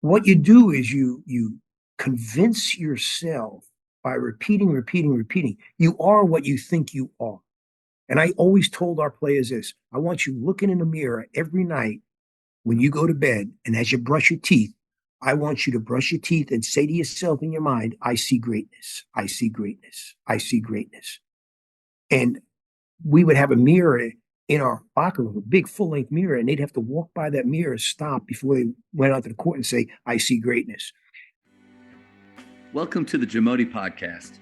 what you do is you convince yourself by repeating. You are what you think you are. And I always told our players this: I want you looking in the mirror every night when you go to bed, and as you brush your teeth, I want you to brush your teeth and say to yourself in your mind, I see greatness. I see greatness. I see greatness. And we would have a mirror in our locker room, a big full-length mirror, and they'd have to walk by that mirror, stop before they went onto the court and say, I see greatness. Welcome to the Jamodi Podcast.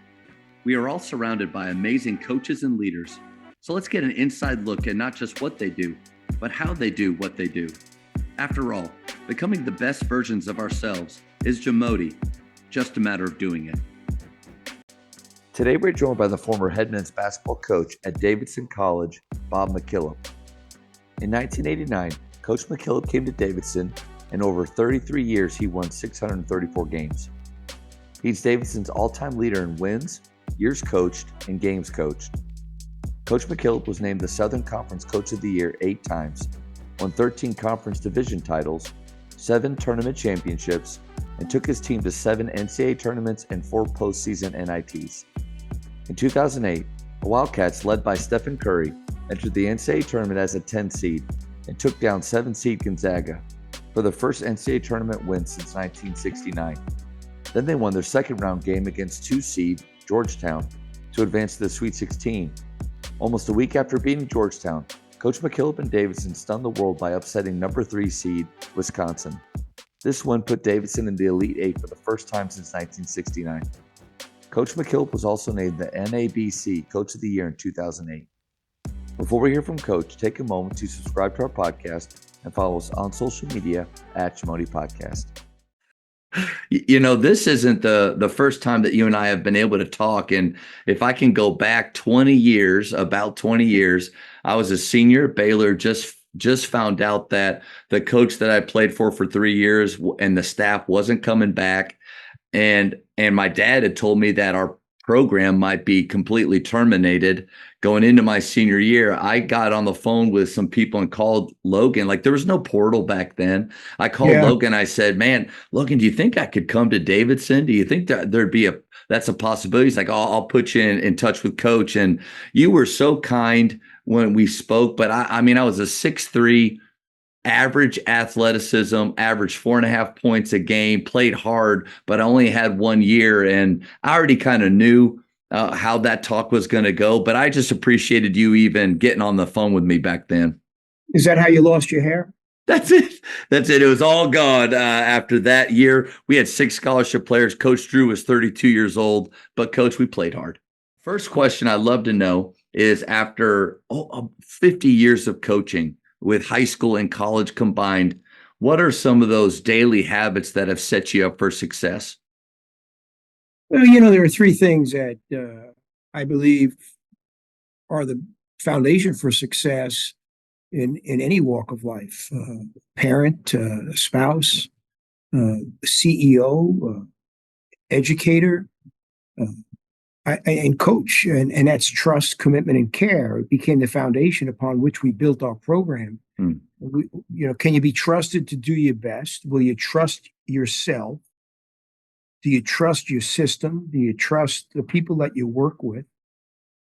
We are all surrounded by amazing coaches and leaders. So let's get an inside look at not just what they do, but how they do what they do. After all, becoming the best versions of ourselves is Jamodi, just a matter of doing it. Today we're joined by the former head men's basketball coach at Davidson College, Bob McKILLOP. In 1989, Coach McKILLOP came to Davidson, and over 33 years he won 634 games. He's Davidson's all-time leader in wins, years coached, and games coached. Coach McKILLOP was named the Southern Conference Coach of the Year 8 times, won 13 conference division titles, 7 tournament championships, and took his team to 7 NCAA tournaments and 4 postseason NITs. In 2008, the Wildcats, led by Stephen Curry, entered the NCAA tournament as a 10 seed and took down 7 seed Gonzaga for their first NCAA tournament win since 1969. Then they won their second round game against 2 seed Georgetown to advance to the Sweet 16. Almost a week after beating Georgetown, Coach McKILLOP and Davidson stunned the world by upsetting number 3 seed Wisconsin. This win put Davidson in the Elite 8 for the first time since 1969. Coach McKILLOP was also named the NABC Coach of the Year in 2008. Before we hear from Coach, take a moment to subscribe to our podcast and follow us on social media at Jamodi Podcast. You know, this isn't the first time that you and I have been able to talk. And if I can go back about 20 years, I was a senior at Baylor, just found out that the coach that I played for 3 years and the staff wasn't coming back. And my dad had told me that our program might be completely terminated going into my senior year. I got on the phone with some people and called Logan. Like, there was no portal back then. I called Logan. I said, man, Logan, do you think I could come to Davidson? Do you think that that's a possibility? He's like, oh, I'll put you in touch with Coach. And you were so kind when we spoke. But I mean, I was a 6'3", average athleticism, averaged 4.5 points a game, played hard, but I only had 1 year. And I already kind of knew how that talk was going to go, but I just appreciated you even getting on the phone with me back then. Is that how you lost your hair? That's it. It was all gone after that year. We had 6 scholarship players. Coach Drew was 32 years old, but Coach, we played hard. First question I'd love to know is, after 50 years of coaching, with high school and college combined, what are some of those daily habits that have set you up for success? Well, you know, there are 3 things that I believe are the foundation for success in any walk of life: parent, spouse, CEO, educator, and coach, and that's trust, commitment, and care. It became the foundation upon which we built our program. Can you be trusted to do your best? Will you trust yourself? Do you trust your system? Do you trust the people that you work with?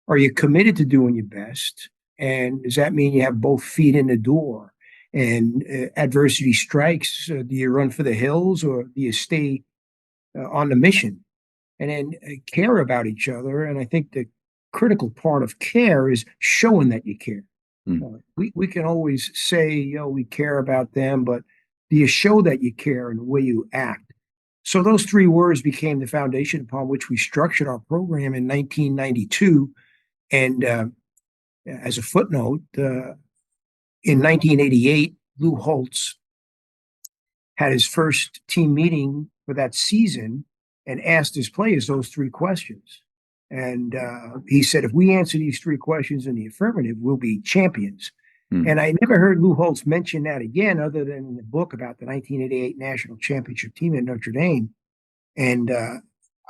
Are you committed to doing your best? And does that mean you have both feet in the door? And adversity strikes, do you run for the hills, or do you stay on the mission? And then care about each other. And I think the critical part of care is showing that you care. We can always say, we care about them, but do you show that you care in the way you act? So those 3 words became the foundation upon which we structured our program in 1992. And as a footnote, in 1988, Lou Holtz had his first team meeting for that season and asked his players those 3 questions. And he said, if we answer these 3 questions in the affirmative, we'll be champions. And I never heard Lou Holtz mention that again, other than in the book about the 1988 national championship team at Notre Dame. And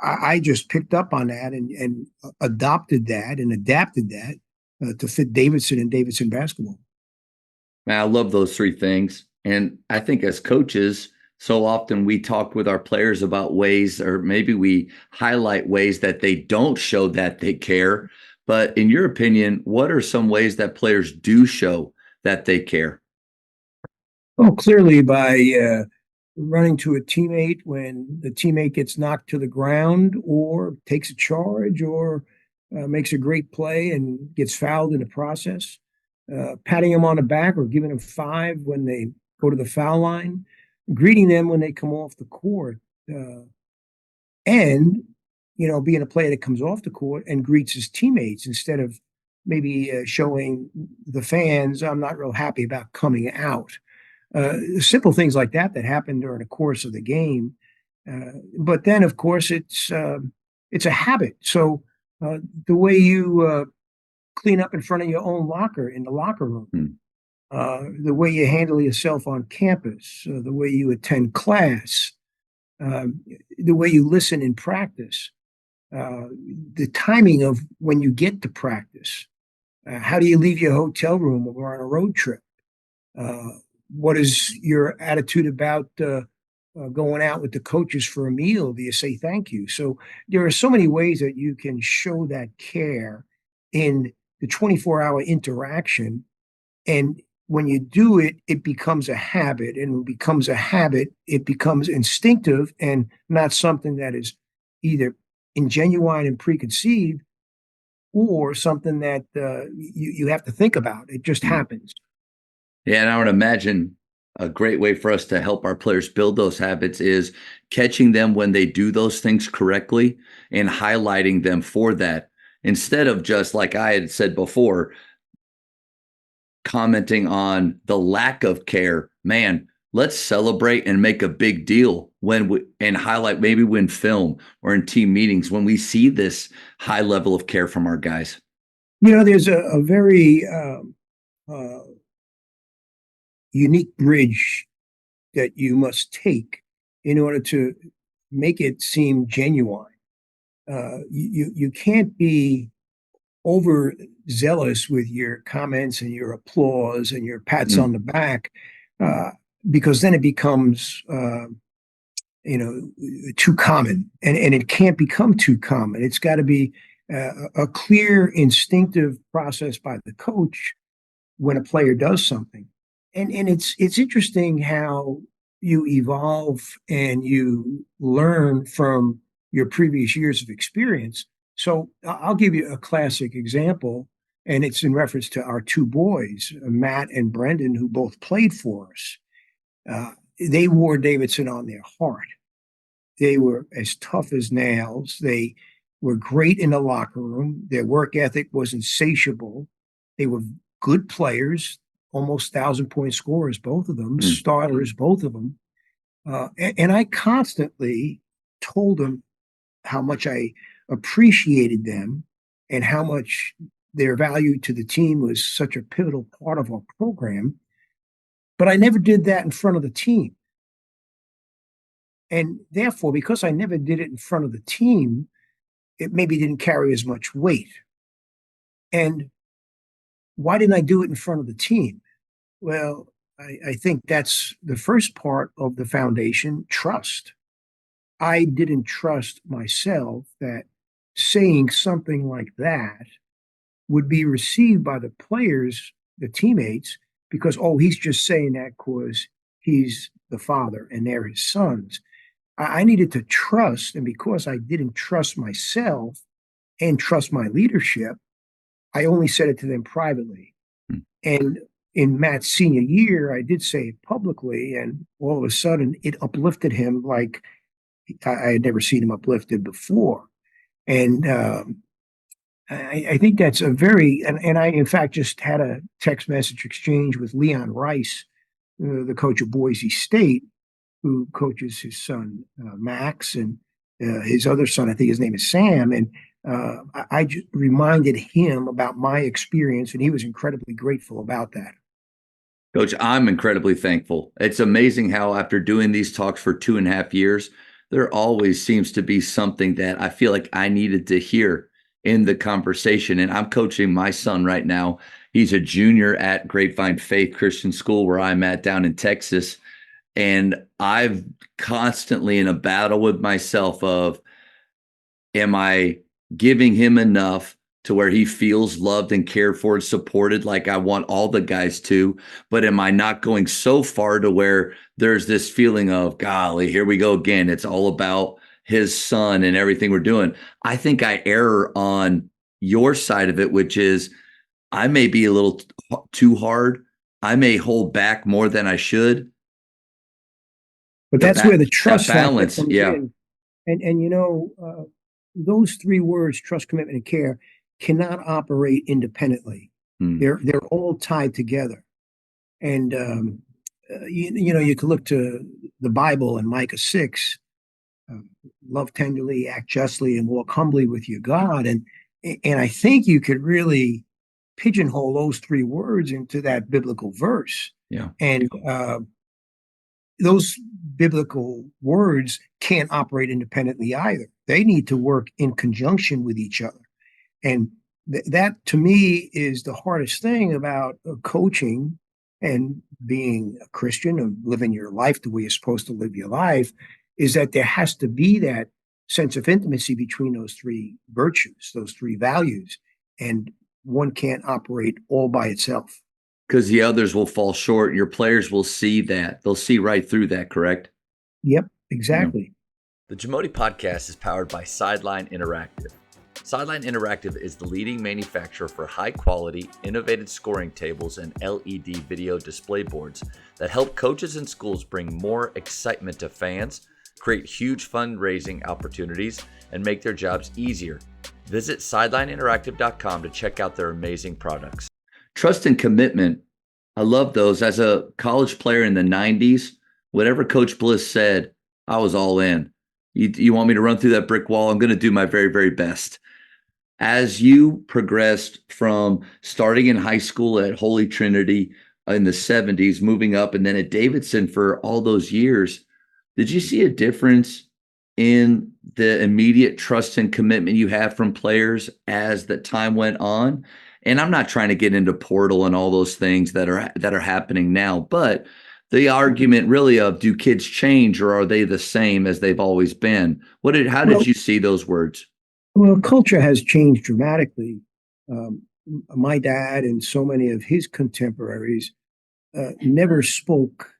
I just picked up on that and adopted that and adapted that to fit Davidson and Davidson basketball. Man, I love those 3 things. And I think as coaches, So often we talk with our players about ways, or maybe we highlight ways that they don't show that they care. But in your opinion, what are some ways that players do show that they care? Oh, clearly by running to a teammate when the teammate gets knocked to the ground or takes a charge or makes a great play and gets fouled in the process, patting them on the back or giving them five when they go to the foul line, greeting them when they come off the court, and being a player that comes off the court and greets his teammates instead of maybe showing the fans, I'm not real happy about coming out. Simple things like that happen during the course of the game. But then, of course, it's a habit. So the way you clean up in front of your own locker in the locker room, the way you handle yourself on campus, the way you attend class, the way you listen in practice, the timing of when you get to practice, how do you leave your hotel room when we're on a road trip? What is your attitude about going out with the coaches for a meal? Do you say thank you? So there are so many ways that you can show that care in the 24-hour interaction. And when you do it, it becomes a habit. And when it becomes a habit, it becomes instinctive and not something that is either ingenuine and preconceived or something that you have to think about. It just happens. Yeah, and I would imagine a great way for us to help our players build those habits is catching them when they do those things correctly and highlighting them for that, instead of just, like I had said before, commenting on the lack of care. Man, let's celebrate and make a big deal and highlight, maybe when film or in team meetings, when we see this high level of care from our guys. There's a very unique bridge that you must take in order to make it seem genuine. You can't be overzealous with your comments and your applause and your pats on the back, because then it becomes too common, and it can't become too common. It's got to be a clear, instinctive process by the coach when a player does something. And it's interesting how you evolve and you learn from your previous years of experience. So I'll give you a classic example, and it's in reference to our two boys, Matt and Brendan, who both played for us. They wore Davidson on their heart. They were as tough as nails. They were great in the locker room. Their work ethic was insatiable. They were good players, almost 1,000-point scorers, both of them, starters, both of them. And I constantly told them how much I appreciated them and how much their value to the team was such a pivotal part of our program. But I never did that in front of the team. And therefore, because I never did it in front of the team, it maybe didn't carry as much weight. And why didn't I do it in front of the team? Well, I think that's the first part of the foundation, trust. I didn't trust myself that saying something like that would be received by the players, the teammates, because, oh, he's just saying that because he's the father and they're his sons. I needed to trust, and because I didn't trust myself and trust my leadership, I only said it to them privately. And in Matt's senior year, I did say it publicly, and all of a sudden it uplifted him like I had never seen him uplifted before. And I think that's a very, and I, in fact, just had a text message exchange with Leon Rice, the coach of Boise State, who coaches his son, Max, and his other son, I think his name is Sam. And I just reminded him about my experience, and he was incredibly grateful about that. Coach, I'm incredibly thankful. It's amazing how after doing these talks for 2.5 years, there always seems to be something that I feel like I needed to hear in the conversation. And I'm coaching my son right now. He's a junior at Grapevine Faith Christian School, where I'm at down in Texas. And I've constantly in a battle with myself of, am I giving him enough to where he feels loved and cared for and supported like I want all the guys to? But am I not going so far to where there's this feeling of, golly, here we go again. It's all about his son and everything we're doing. I think I err on your side of it, which is I may be a little too hard. I may hold back more than I should. But that's where the trust balance comes in. And those three words, trust, commitment, and care, cannot operate independently. They're all tied together. And you can look to the Bible and Micah 6, love tenderly, act justly, and walk humbly with your God. And I think you could really pigeonhole those three words into that biblical verse. Yeah. And those biblical words can't operate independently either. They need to work in conjunction with each other. And that, to me, is the hardest thing about coaching and being a Christian and living your life the way you're supposed to live your life, is that there has to be that sense of intimacy between those three virtues, those three values. And one can't operate all by itself. Because the others will fall short. Your players will see that. They'll see right through that, correct? Yep, exactly. The Jamodi podcast is powered by Sideline Interactive. Sideline Interactive is the leading manufacturer for high-quality, innovative scoring tables and LED video display boards that help coaches and schools bring more excitement to fans, create huge fundraising opportunities, and make their jobs easier. Visit sidelineinteractive.com to check out their amazing products. Trust and commitment. I love those. As a college player in the 90s, whatever Coach Bliss said, I was all in. You want me to run through that brick wall? I'm going to do my very, very best. As you progressed from starting in high school at Holy Trinity in the 70s, moving up, and then at Davidson for all those years, did you see a difference in the immediate trust and commitment you have from players as the time went on? And I'm not trying to get into portal and all those things that are happening now, but the argument really of, do kids change or are they the same as they've always been? How did you see those words? Well, culture has changed dramatically. My dad and so many of his contemporaries never spoke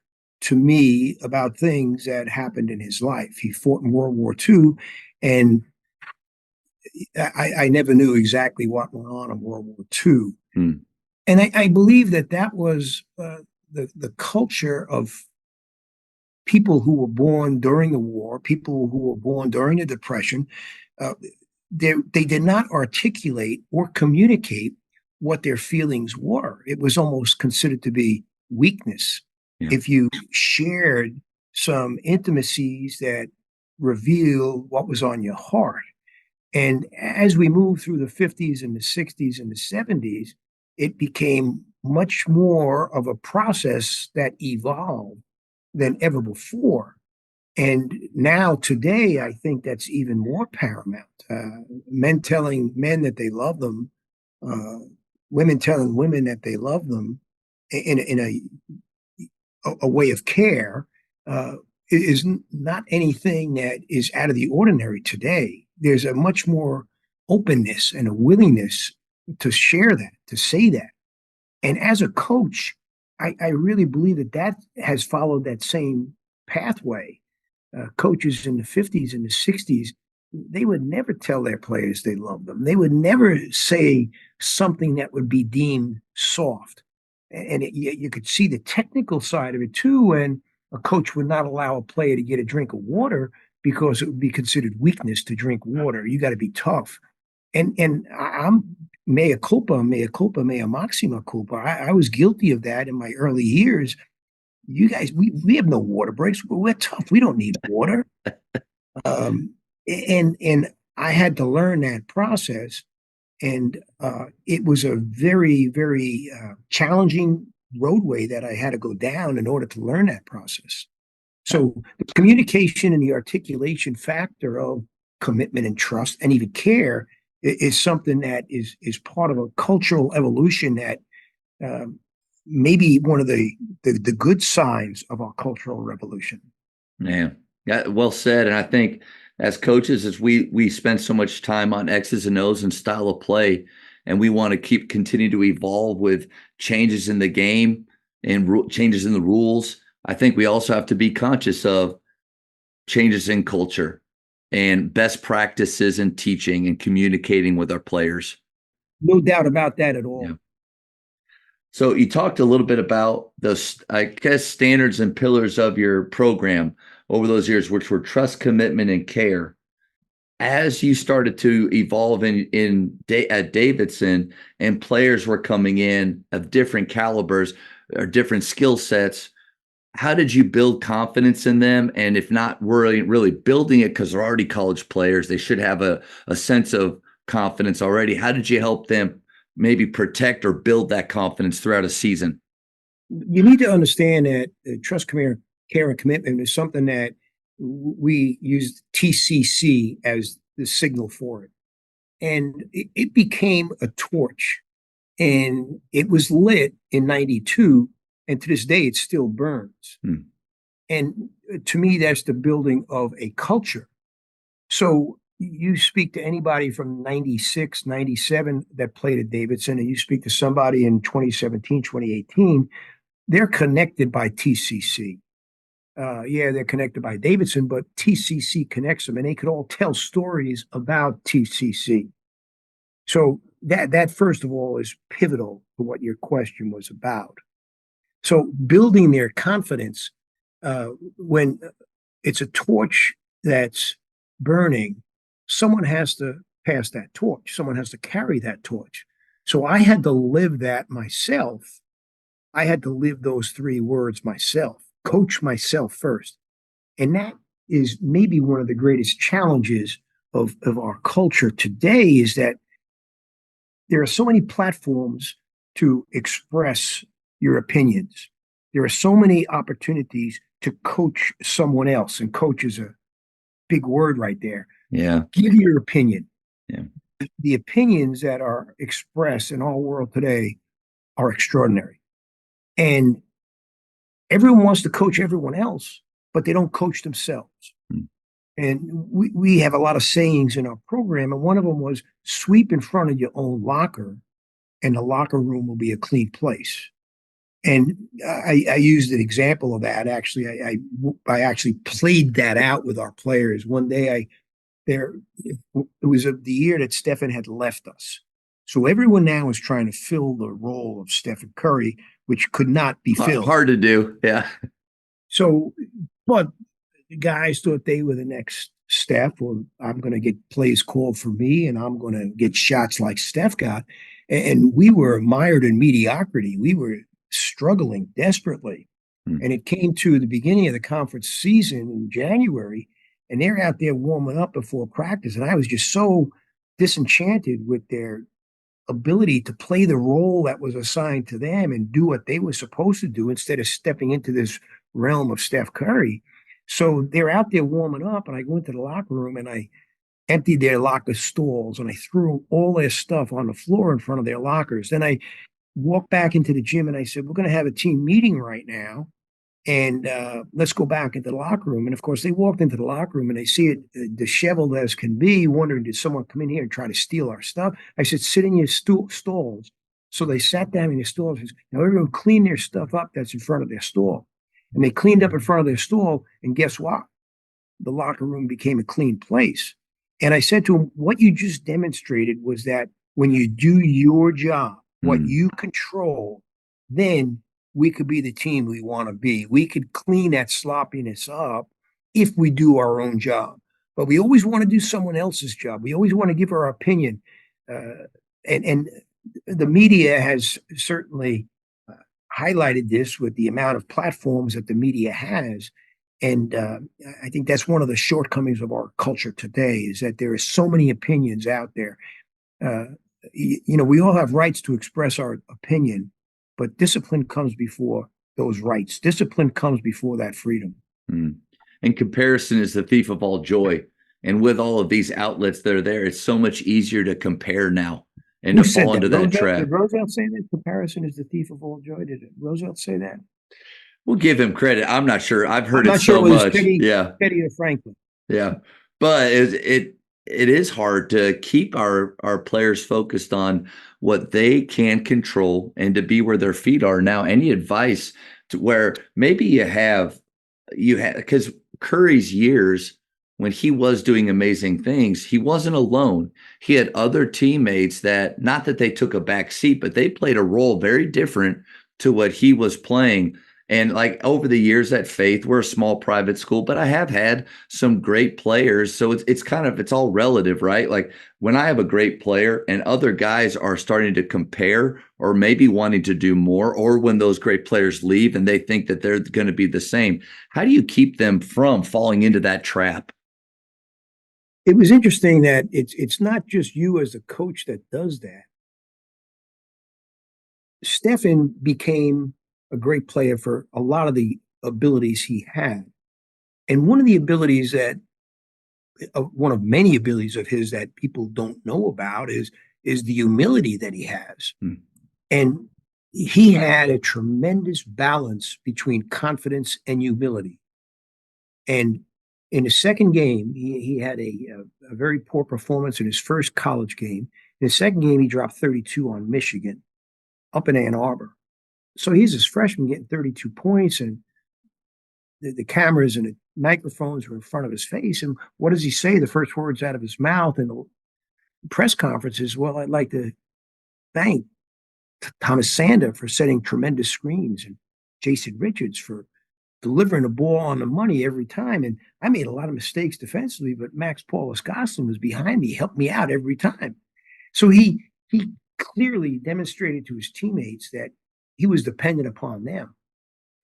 to me about things that happened in his life. He fought in World War II, and I never knew exactly what went on in World War II. And I believe that was the culture of people who were born during the war, people who were born during the Depression. They did not articulate or communicate what their feelings were. It was almost considered to be weakness. Yeah. If you shared some intimacies that reveal what was on your heart. And as we moved through the 50s and the 60s and the 70s, it became much more of a process that evolved than ever before. And now today, I think that's even more paramount. Men telling men that they love them, women telling women that they love them in a way of care is not anything that is out of the ordinary today. There's a much more openness and a willingness to share that, to say that. And as a coach, I really believe that has followed that same pathway. Coaches in the 50s and the 60s, they would never tell their players they loved them. They would never say something that would be deemed soft. And you could see the technical side of it too, when a coach would not allow a player to get a drink of water because it would be considered weakness to drink water. You got to be tough. And I'm mea culpa, mea maxima culpa. I was guilty of that in my early years. You guys, we have no water breaks. We're tough. We don't need water. And I had to learn that process. And it was a very, very challenging roadway that I had to go down in order to learn that process. So the communication and the articulation factor of commitment and trust and even care is something that is part of a cultural evolution that maybe one of the good signs of our cultural revolution. Yeah. Yeah, well said. And I think as coaches, as we spend so much time on X's and O's and style of play, and we want to continue to evolve with changes in the game and changes in the rules, I think we also have to be conscious of changes in culture and best practices in teaching and communicating with our players. No doubt about that at all. Yeah. So you talked a little bit about the, I guess, standards and pillars of your program over those years, which were trust, commitment, and care. As you started to evolve at Davidson, and players were coming in of different calibers or different skill sets, how did you build confidence in them? And if not really building it, because they're already college players, they should have a sense of confidence already. How did you help them maybe protect or build that confidence throughout a season? You need to understand that trust, care, and commitment is something that we used TCC as the signal for it. And it became a torch. And it was lit in 92. And to this day, it still burns. And to me, that's the building of a culture. So you speak to anybody from 96, 97 that played at Davidson, and you speak to somebody in 2017, 2018, they're connected by TCC. Yeah, they're connected by Davidson, but TCC connects them, and they could all tell stories about TCC. So that first of all is pivotal to what your question was about. So building their confidence when it's a torch that's burning, someone has to pass that torch. Someone has to carry that torch. So I had to live that myself. I had to live those 3 words myself, coach myself first. And that is maybe one of the greatest challenges of our culture today, is that there are so many platforms to express your opinions. There are so many opportunities to coach someone else, and coach is a big word right there. Yeah. Give your opinion. Yeah. The opinions that are expressed in our world today are extraordinary. And everyone wants to coach everyone else, but they don't coach themselves. And we have a lot of sayings in our program, and one of them was sweep in front of your own locker, and the locker room will be a clean place. And I used an example of that. Actually, I actually played that out with our players. One day, it was the year that Stephen had left us. So everyone now is trying to fill the role of Stephen Curry, which could not be filled. Hard to do. Yeah. So, but the guys thought they were the next step. Well, I'm going to get plays called for me, and I'm going to get shots like Steph got. And we were mired in mediocrity. We were struggling desperately. And it came to the beginning of the conference season in January, and they're out there warming up before practice. And I was just so disenchanted with their ability to play the role that was assigned to them and do what they were supposed to do instead of stepping into this realm of Steph Curry. So they're out there warming up, and I go into the locker room and I emptied their locker stalls, and I threw all their stuff on the floor in front of their lockers. Then I walked back into the gym and I said, we're going to have a team meeting right now, and let's go back into the locker room. And of course, they walked into the locker room and they see it disheveled as can be, wondering, did someone come in here and try to steal our stuff? I said, sit in your stalls. So they sat down in their stalls. Now everyone clean their stuff up that's in front of their stall. And they cleaned up in front of their stall, and guess what? The locker room became a clean place. And I said to them, what you just demonstrated was that when you do your job, what you control, then we could be the team we want to be. We could clean that sloppiness up if we do our own job. But we always want to do someone else's job. We always want to give our opinion. And the media has certainly highlighted this with the amount of platforms that the media has. And I think that's one of the shortcomings of our culture today, is that there are so many opinions out there. We all have rights to express our opinion, but discipline comes before those rights. Discipline comes before that freedom. And comparison is the thief of all joy. And with all of these outlets that are there, it's so much easier to compare now. and Who to said fall that? into that Roosevelt? trap. Did Roosevelt say that comparison is the thief of all joy? Did Roosevelt say that? We'll give him credit. I'm not sure. I've I'm heard it not sure so it was much. Yeah. Teddy or Franklin. Yeah. But it is hard to keep our players focused on what they can control and to be where their feet are. Now, any advice to where maybe you have because Curry's years when he was doing amazing things, he wasn't alone. He had other teammates that, not that they took a back seat, but they played a role very different to what he was playing. And like over the years at Faith, we're a small private school, but I have had some great players. So it's all relative, right? Like when I have a great player and other guys are starting to compare or maybe wanting to do more, or when those great players leave and they think that they're going to be the same, how do you keep them from falling into that trap? It was interesting that it's not just you as a coach that does that. Stephen became a great player for a lot of the abilities he had. And one of the abilities one of many abilities of his that people don't know about is the humility that he has. Hmm. And he had a tremendous balance between confidence and humility. And in his second game, he had a very poor performance in his first college game. In his second game, he dropped 32 on Michigan up in Ann Arbor. So he's his freshman getting 32 points, and the cameras and the microphones were in front of his face. And what does he say? The first words out of his mouth in the press conference is, well, I'd like to thank Thomas Sanda for setting tremendous screens and Jason Richards for delivering the ball on the money every time. And I made a lot of mistakes defensively, but Max Paulus Goslin was behind me, helped me out every time. So he clearly demonstrated to his teammates that he was dependent upon them.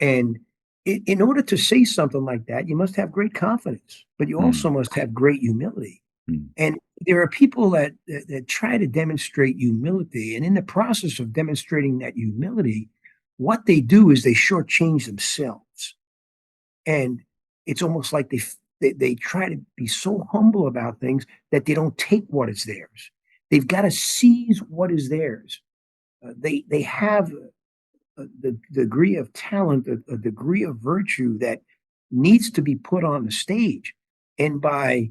And in order to say something like that, you must have great confidence, but you also must have great humility. And there are people that try to demonstrate humility. And in the process of demonstrating that humility, what they do is they shortchange themselves. And it's almost like they try to be so humble about things that they don't take what is theirs. They've got to seize what is theirs. They have the degree of talent, a degree of virtue that needs to be put on the stage. And by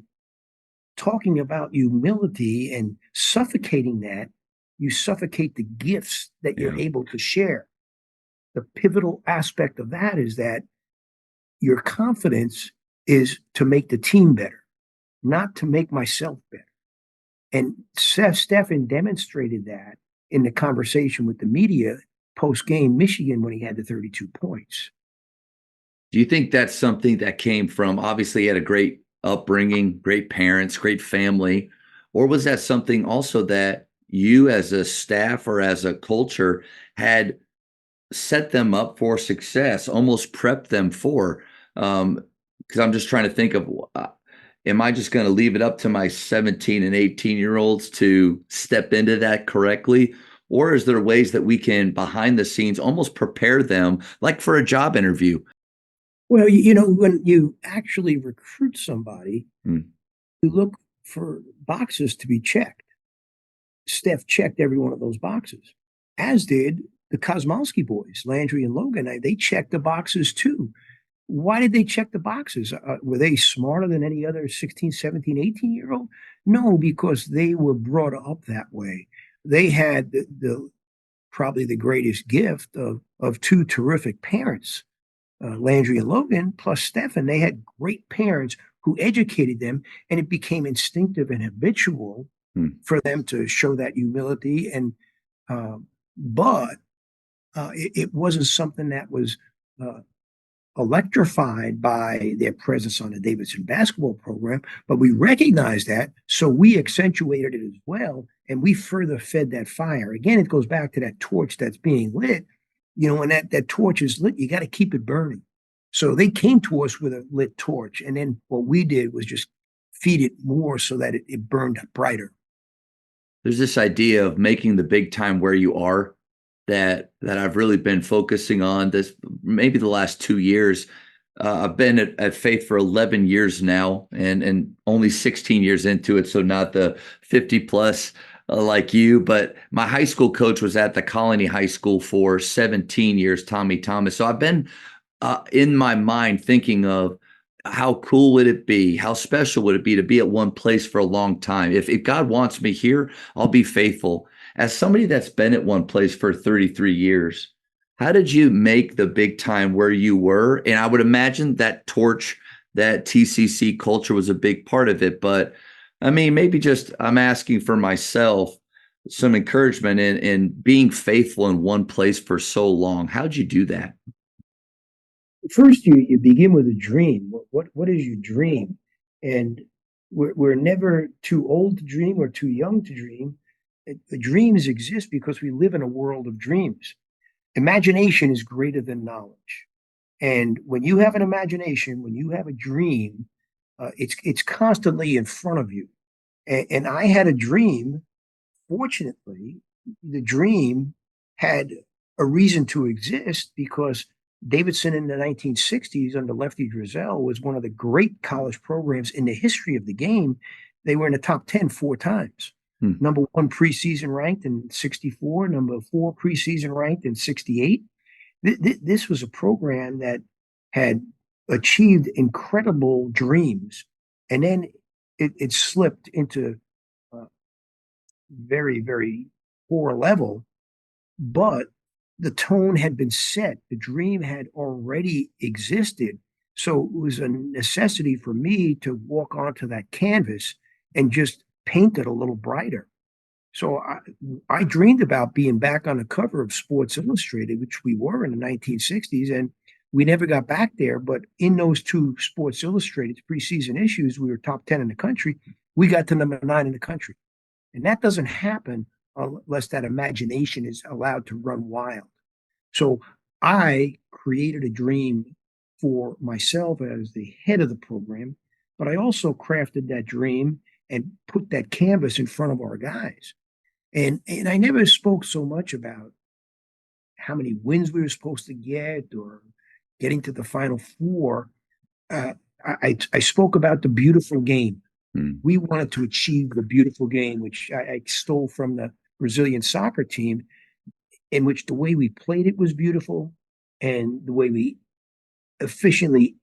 talking about humility and suffocating that, you suffocate the gifts that you're able to share. The pivotal aspect of that is that your confidence is to make the team better, not to make myself better. And Stephen demonstrated that in the conversation with the media post-game Michigan when he had the 32 points. Do you think that's something that came from, obviously he had a great upbringing, great parents, great family, or was that something also that you as a staff or as a culture had set them up for success, almost prepped them for? Because I'm just trying to think of, am I just going to leave it up to my 17 and 18-year-olds to step into that correctly? Or is there ways that we can, behind the scenes, almost prepare them, like for a job interview? Well, when you actually recruit somebody, you look for boxes to be checked. Steph checked every one of those boxes, as did the Kosmowski boys, Landry and Logan. They checked the boxes too. Why did they check the boxes? Were they smarter than any other 16, 17, 18-year-old? No, because they were brought up that way. They had probably the greatest gift of two terrific parents, Landry and Logan, plus Stephen. They had great parents who educated them, and it became instinctive and habitual for them to show that humility. And but it wasn't something that was electrified by their presence on the Davidson basketball program, but we recognized that, so we accentuated it as well, and we further fed that fire. Again, it goes back to that torch that's being lit. When that torch is lit, you got to keep it burning. So they came to us with a lit torch, and then what we did was just feed it more so that it burned brighter. There's this idea of making the big time where you are that I've really been focusing on this maybe the last 2 years. I've been at Faith for 11 years now and only 16 years into it. So not the 50 plus like you, but my high school coach was at the Colony High School for 17 years, Tommy Thomas. So I've been in my mind thinking of how cool would it be? How special would it be to be at one place for a long time? If God wants me here, I'll be faithful. As somebody that's been at one place for 33 years, how did you make the big time where you were? And I would imagine that torch, that TCC culture was a big part of it. But I mean, maybe just I'm asking for myself some encouragement in being faithful in one place for so long. How'd you do that? First, you begin with a dream. What is your dream? And we're never too old to dream or too young to dream. The dreams exist because we live in a world of dreams. Imagination is greater than knowledge. And when you have an imagination, when you have a dream, it's constantly in front of you. And I had a dream. Fortunately, the dream had a reason to exist because Davidson in the 1960s under Lefty Driesell was one of the great college programs in the history of the game. They were in the top 10 four times. Number one preseason ranked in 64, number four preseason ranked in 68. This was a program that had achieved incredible dreams. And then it slipped into very, very poor level, but the tone had been set. The dream had already existed. So it was a necessity for me to walk onto that canvas and just paint it a little brighter. So I dreamed about being back on the cover of Sports Illustrated, which we were in the 1960s, and we never got back there. But in those two Sports Illustrated preseason issues, we were top 10 in the country. We got to number 9 in the country. And that doesn't happen unless that imagination is allowed to run wild. So I created a dream for myself as the head of the program, but I also crafted that dream and put that canvas in front of our guys. And I never spoke so much about how many wins we were supposed to get or getting to the Final Four. I spoke about the beautiful game. We wanted to achieve the beautiful game, which I stole from the Brazilian soccer team, in which the way we played it was beautiful and the way we efficiently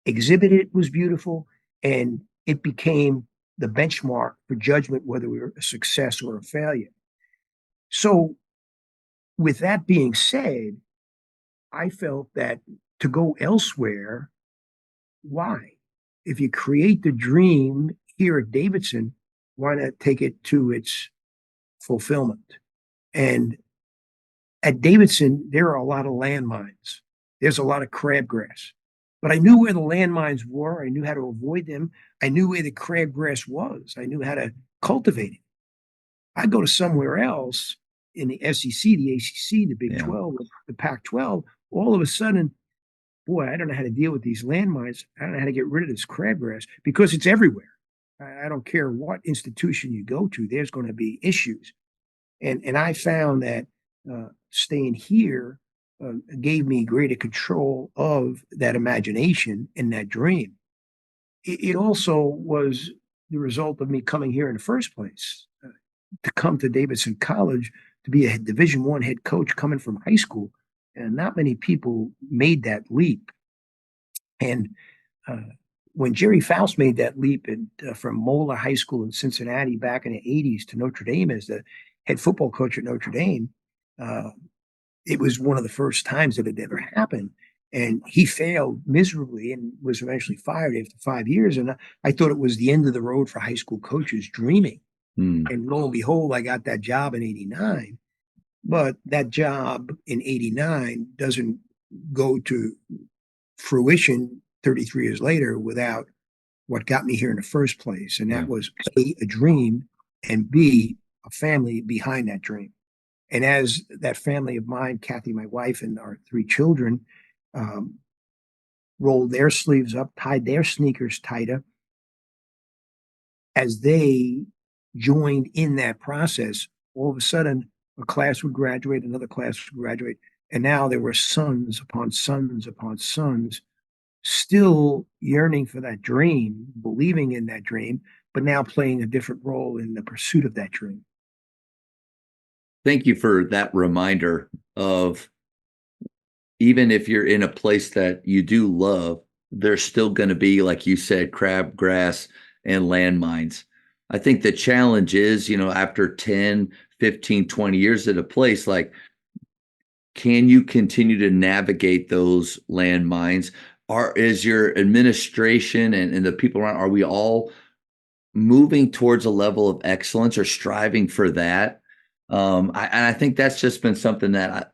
exhibited it was beautiful. And it became the benchmark for judgment whether we were a success or a failure. So with that being said, I felt that to go elsewhere, why? If you create the dream here at Davidson, why not take it to its fulfillment? And at Davidson, there are a lot of landmines. There's a lot of crabgrass. But I knew where the landmines were. I knew how to avoid them. I knew where the crabgrass was. I knew how to cultivate it. I go to somewhere else in the SEC, the ACC, the Big 12, the Pac-12. All of a sudden, boy, I don't know how to deal with these landmines. I don't know how to get rid of this crabgrass because it's everywhere. I don't care what institution you go to, there's going to be issues. And I found that staying here gave me greater control of that imagination and that dream. It also was the result of me coming here in the first place, to come to Davidson College, to be a Division I head coach coming from high school. And not many people made that leap. And when Jerry Faust made that leap from Moeller High School in Cincinnati back in the 80s to Notre Dame as the head football coach at Notre Dame, it was one of the first times that it ever happened. And he failed miserably and was eventually fired after 5 years. And I thought it was the end of the road for high school coaches dreaming. And lo and behold, I got that job in 89. But that job in 89 doesn't go to fruition 33 years later without what got me here in the first place. And that was A, a dream, and B, a family behind that dream. And as that family of mine, Kathy, my wife, and our 3 children, rolled their sleeves up, tied their sneakers tighter, as they joined in that process, all of a sudden a class would graduate, another class would graduate, and now there were sons upon sons upon sons still yearning for that dream, believing in that dream, but now playing a different role in the pursuit of that dream. thank you for that reminder of, even if you're in a place that you do love, there's still going to be, like you said, crabgrass and landmines. I think the challenge is, after 10, 15, 20 years at a place, like, can you continue to navigate those landmines? Is your administration and the people around, are we all moving towards a level of excellence or striving for that? I think that's just been something that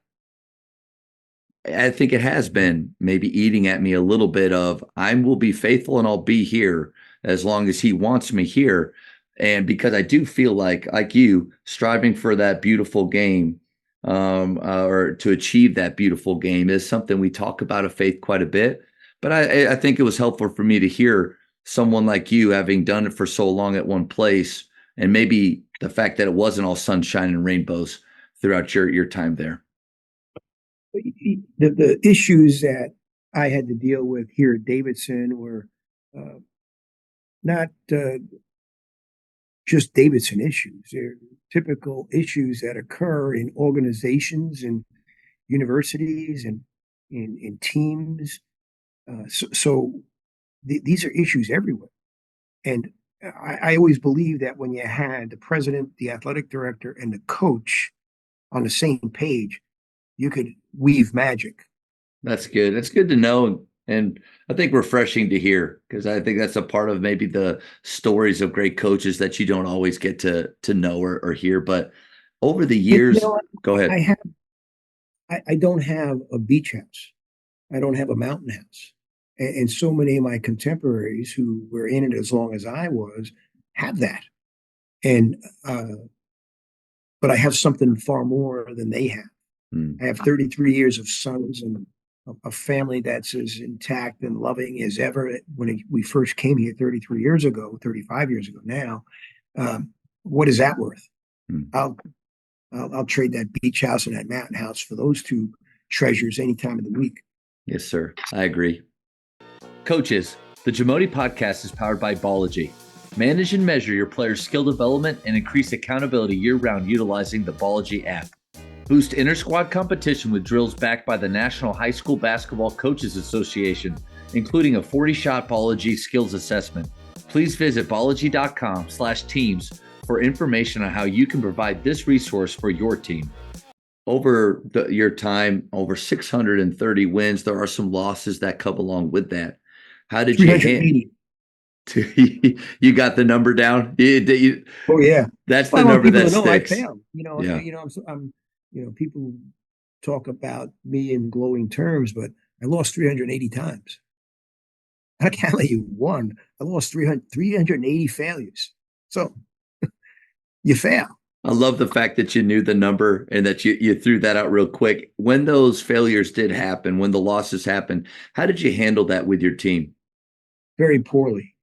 I think it has been maybe eating at me a little bit of, I will be faithful and I'll be here as long as he wants me here. And because I do feel like you, striving for that beautiful game, or to achieve that beautiful game is something we talk about of faith quite a bit. But I think it was helpful for me to hear someone like you, having done it for so long at one place, and maybe the fact that it wasn't all sunshine and rainbows throughout your time there. The issues that I had to deal with here at Davidson were not just Davidson issues. They're typical issues that occur in organizations and universities and in teams. These are issues everywhere. And I always believe that when you had the president, the athletic director, and the coach on the same page, you could weave magic. That's good. That's good to know. And I think refreshing to hear, because I think that's a part of maybe the stories of great coaches that you don't always get to know or hear. But over the years, go ahead. I don't have a beach house. I don't have a mountain house. And so many of my contemporaries who were in it as long as I was have that. And but I have something far more than they have. I have 33 years of sons and a family that's as intact and loving as ever. When we first came here 33 years ago, 35 years ago now, what is that worth? I'll trade that beach house and that mountain house for those two treasures any time of the week. Yes, sir. I agree. Coaches, the Jamodi podcast is powered by Ballogy. Manage and measure your players' skill development and increase accountability year-round utilizing the Ballogy app. Boost inter-squad competition with drills backed by the National High School Basketball Coaches Association, including a 40-shot Ballogy skills assessment. Please visit ballogy.com/teams for information on how you can provide this resource for your team. Over your time, over 630 wins, there are some losses that come along with that. How did you handle? You got the number down? Oh yeah, that's the number that sticks. I failed. People talk about me in glowing terms, but I lost 380 times. I can't tell you one. I lost 380 failures. So you fail. I love the fact that you knew the number and that you threw that out real quick. When those failures did happen, when the losses happened, how did you handle that with your team? Very poorly.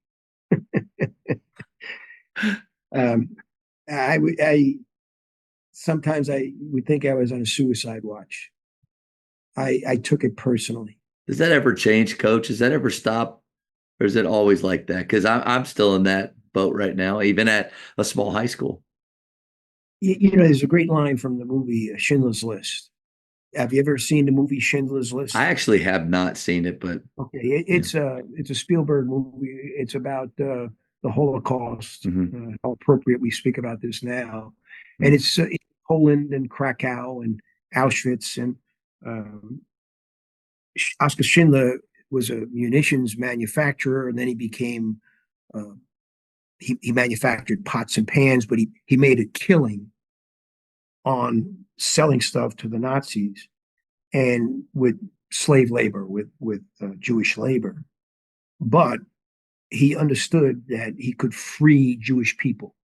Sometimes I would think I was on a suicide watch. I took it personally. Does that ever change, Coach? Does that ever stop? Or is it always like that? Because I'm still in that boat right now, even at a small high school. There's a great line from the movie Schindler's List. Have you ever seen the movie Schindler's List? I actually have not seen it, but okay, it's a Spielberg movie. It's about the Holocaust. How appropriate we speak about this now, and it's Poland and Krakow and Auschwitz, and Oskar Schindler was a munitions manufacturer, and then he became he manufactured pots and pans, but he made a killing on selling stuff to the Nazis and with slave labor, with Jewish labor. But he understood that he could free Jewish people.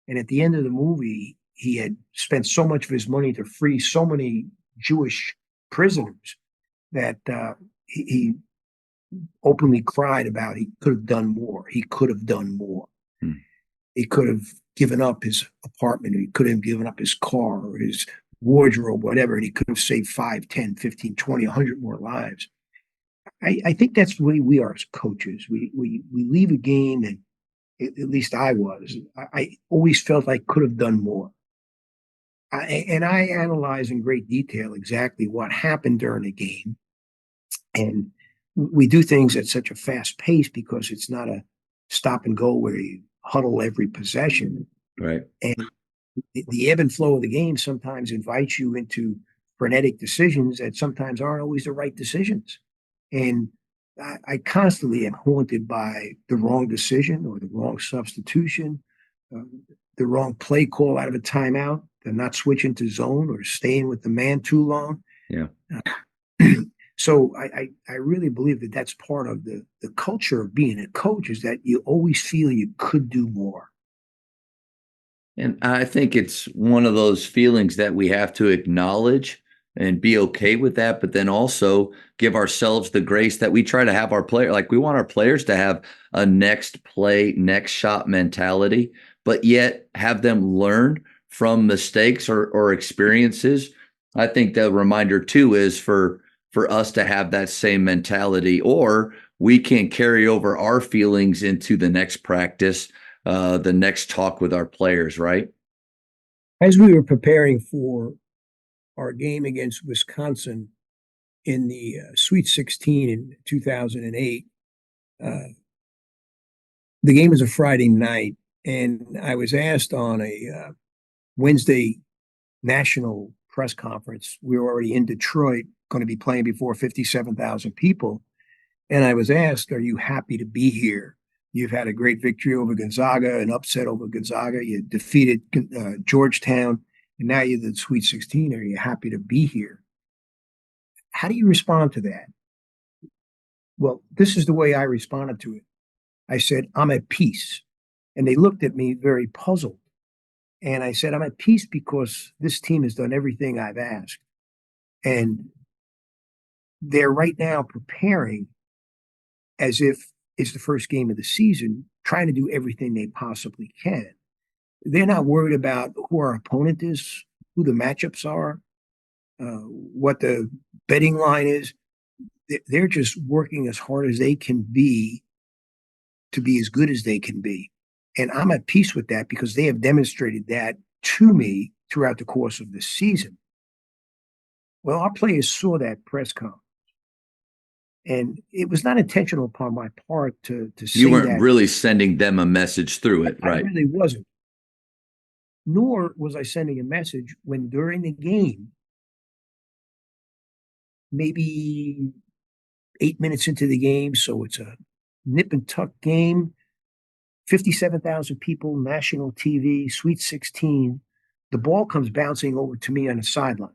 And at the end of the movie, he had spent so much of his money to free so many Jewish prisoners that he openly cried about he could have done more. He could have done more. He could have given up his apartment, or he could have given up his car or his wardrobe, whatever, and he could have saved 5, 10, 15, 20, 100 more lives. I think that's the way we are as coaches. We leave a game, and at least I was. I always felt I could have done more. I analyze in great detail exactly what happened during the game. And we do things at such a fast pace because it's not a stop and go where you huddle every possession. Right. And the ebb and flow of the game sometimes invites you into frenetic decisions that sometimes aren't always the right decisions. And I constantly am haunted by the wrong decision or the wrong substitution, uh, the wrong play call out of a timeout, the not switching to zone or staying with the man too long. Yeah. So I really believe that that's part of the culture of being a coach, is that you always feel you could do more. And I think it's one of those feelings that we have to acknowledge and be okay with that, but then also give ourselves the grace that we try to have our player. Like, we want our players to have a next play, next shot mentality, but yet have them learn from mistakes or experiences. I think the reminder too is for us to have that same mentality, or we can carry over our feelings into the next practice, the next talk with our players, right? As we were preparing for our game against Wisconsin in the Sweet 16 in 2008, the game was a Friday night, and I was asked on a Wednesday national press conference. We were already in Detroit, going to be playing before 57,000 people. And I was asked, are you happy to be here? You've had a great victory over Gonzaga, an upset over Gonzaga. You defeated Georgetown, and now you're the Sweet 16. Are you happy to be here? How do you respond to that? Well, this is the way I responded to it. I said, I'm at peace. And they looked at me very puzzled. And I said, I'm at peace because this team has done everything I've asked. And they're right now preparing as if it's the first game of the season, trying to do everything they possibly can. They're not worried about who our opponent is, who the matchups are, what the betting line is. They're just working as hard as they can be to be as good as they can be. And I'm at peace with that because they have demonstrated that to me throughout the course of the season. Well, our players saw that press conference. And it was not intentional upon my part to say You weren't that. really sending them a message through it, right? I really wasn't. Nor was I sending a message when during the game, maybe 8 minutes into the game, so it's a nip and tuck game, 57,000 people, national TV, Sweet 16, the ball comes bouncing over to me on the sideline.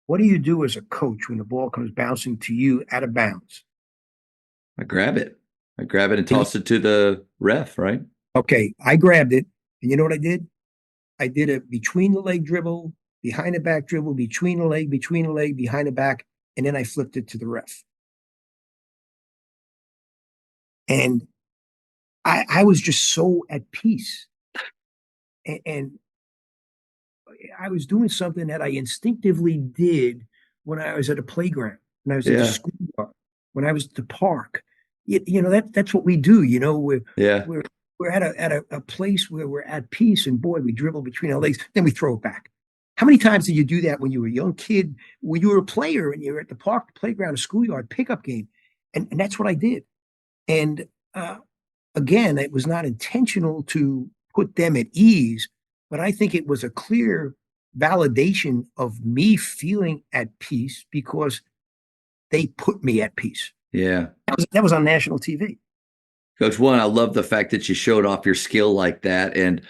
What do you do as a coach when the ball comes bouncing to you out of bounds? I grab it and toss it to the ref, right? Okay, I grabbed it, and you know what I did? I did a between the leg dribble, behind the back dribble, between the leg, behind the back, and then I flipped it to the ref. And I was just so at peace. And I was doing something that I instinctively did when I was at a playground, when I was at the schoolyard, when I was at the park. You know, that's what we do. You know, we're at a place where we're at peace, and boy, we dribble between our legs, then we throw it back. How many times did you do that when you were a young kid, when you were a player and you were at the park, playground, a schoolyard, pickup game? And that's what I did. And again, it was not intentional to put them at ease, but I think it was a clear validation of me feeling at peace because they put me at peace. Yeah. That was on national TV. Coach, one, I love the fact that you showed off your skill like that. And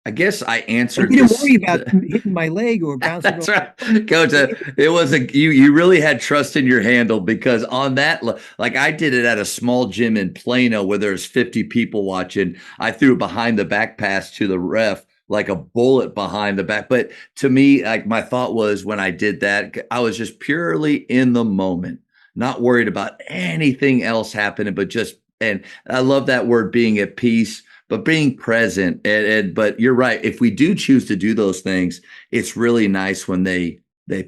I guess I answered I didn't worry about hitting my leg or bouncing. That's right, Coach. It was you really had trust in your handle, because on that, like, I did it at a small gym in Plano where there's 50 people watching. I threw a behind the back pass to the ref like a bullet behind the back. But to me, like, my thought was, when I did that, I was just purely in the moment, not worried about anything else happening, and I love that word, being at peace, but being present. But you're right. If we do choose to do those things, it's really nice when they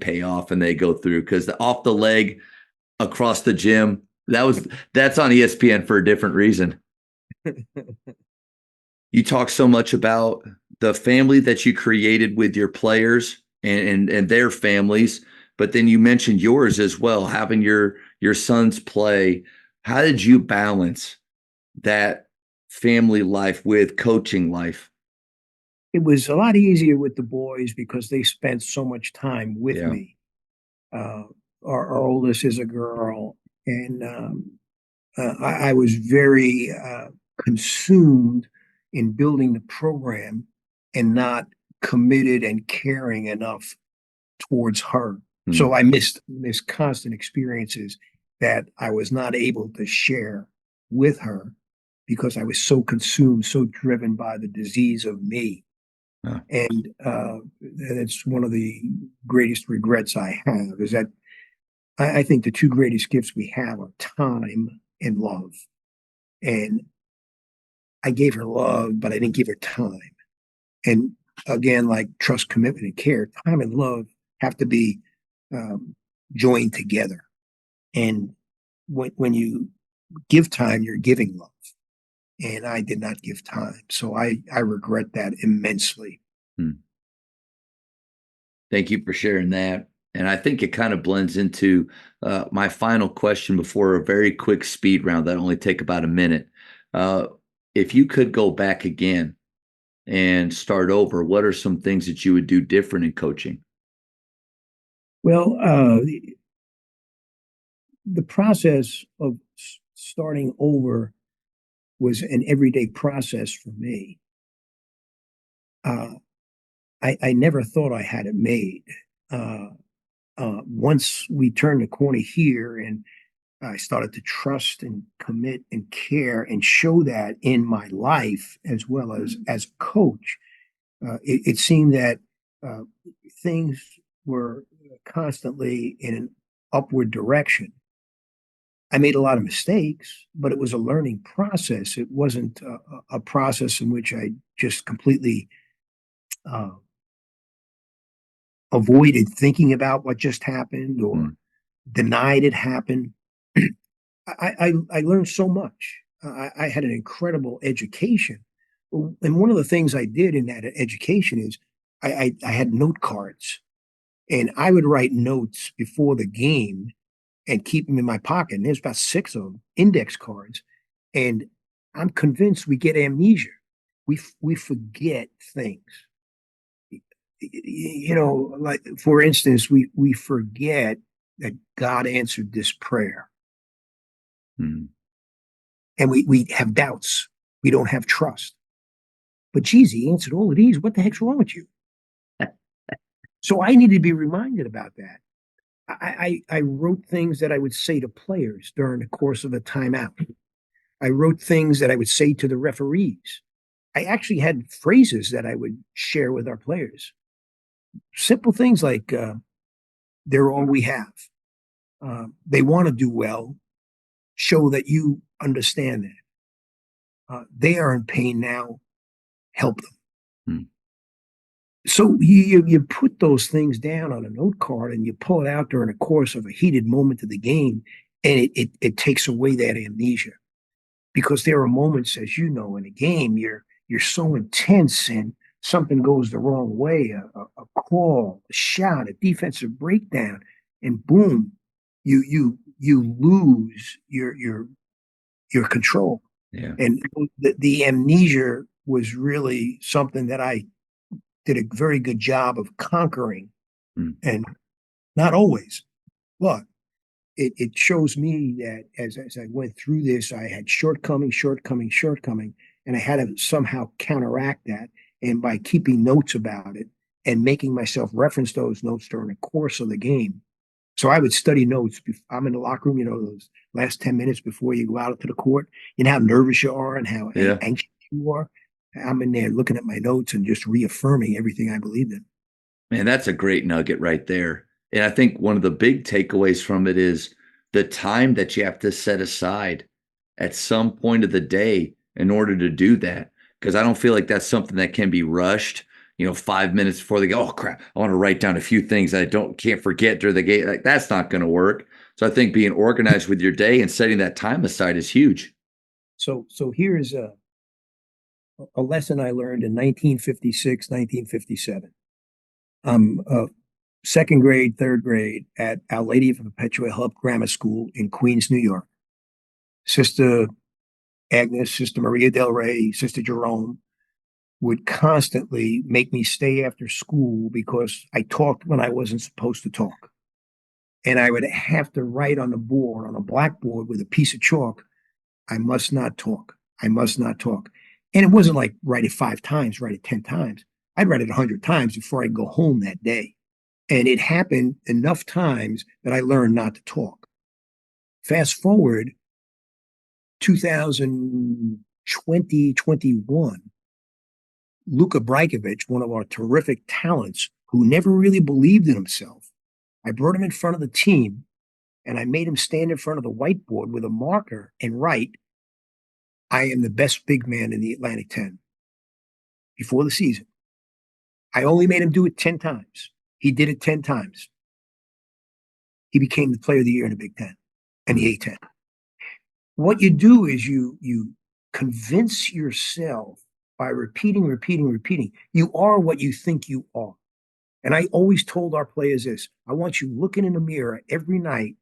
pay off and they go through, because the off the leg across the gym, that's on ESPN for a different reason. You talk so much about the family that you created with your players and their families, but then you mentioned yours as well, having your sons play. How did you balance that family life with coaching life? It was a lot easier with the boys because they spent so much time with Yeah. me. Our oldest is a girl, and I was very consumed in building the program and not committed and caring enough towards her. So I missed constant experiences that I was not able to share with her because I was so consumed, so driven by the disease of me. Huh. And it's one of the greatest regrets I have is that I think the two greatest gifts we have are time and love. And I gave her love, but I didn't give her time. And again, like trust, commitment, and care, time and love have to be joined together. And when you give time, you're giving love. And I did not give time. So I regret that immensely. Hmm. Thank you for sharing that. And I think it kind of blends into my final question before a very quick speed round that only take about a minute. If you could go back again and start over, what are some things that you would do different in coaching? Well, the process of starting over was an everyday process for me. I never thought I had it made. Once we turned the corner here and I started to trust and commit and care and show that in my life as well as a coach, it seemed that uh, things were constantly in an upward direction. I made a lot of mistakes, but it was a learning process. It wasn't a process in which I just completely uh, avoided thinking about what just happened or denied it happened. I learned so much. I had an incredible education. And one of the things I did in that education is I had note cards and I would write notes before the game and keep them in my pocket. And there's about 6 of them, index cards. And I'm convinced we get amnesia. We forget things. You know, like for instance, we forget that God answered this prayer. Mm-hmm. And we have doubts. We don't have trust. But geez, he answered all of these. What the heck's wrong with you? So I need to be reminded about that. I wrote things that I would say to players during the course of a timeout. I wrote things that I would say to the referees. I actually had phrases that I would share with our players. Simple things like, they're all we have. They want to do well. Show that you understand that. They are in pain now. Help them. Hmm. So you put those things down on a note card and you pull it out during the course of a heated moment of the game, and it takes away that amnesia. Because there are moments, as you know, in a game, you're so intense and something goes the wrong way, a call, a shot, a defensive breakdown, and boom, you lose your control. Yeah. And the amnesia was really something that I did a very good job of conquering, and not always, but it shows me that as I went through this, I had shortcoming, and I had to somehow counteract that. And by keeping notes about it and making myself reference those notes during the course of the game. So I would study notes. I'm in the locker room, you know, those last 10 minutes before you go out to the court, you know how nervous you are and how anxious you are. I'm in there looking at my notes and just reaffirming everything I believed in. Man, that's a great nugget right there. And I think one of the big takeaways from it is the time that you have to set aside at some point of the day in order to do that. Because I don't feel like that's something that can be rushed, 5 minutes before they go, oh crap, I want to write down a few things I can't forget during the game. Like that's not going to work. So I think being organized with your day and setting that time aside is huge. So here's a lesson I learned in 1956, 1957. I'm second grade, third grade at Our Lady of Perpetual Help Grammar School in Queens, New York. Sister Agnes, Sister Maria Del Rey, Sister Jerome would constantly make me stay after school because I talked when I wasn't supposed to talk. And I would have to write on the board, on a blackboard with a piece of chalk, I must not talk. I must not talk. And it wasn't like write it 5 times, write it 10 times. I'd write it 100 times before I'd go home that day. And it happened enough times that I learned not to talk. Fast forward 2020, 21, Luka Brajkovic, one of our terrific talents who never really believed in himself, I brought him in front of the team and I made him stand in front of the whiteboard with a marker and write, I am the best big man in the Atlantic 10 before the season. I only made him do it 10 times. He did it 10 times. He became the player of the year in the Big Ten and the A-10. What you do is you convince yourself by repeating. You are what you think you are. And I always told our players this, I want you looking in the mirror every night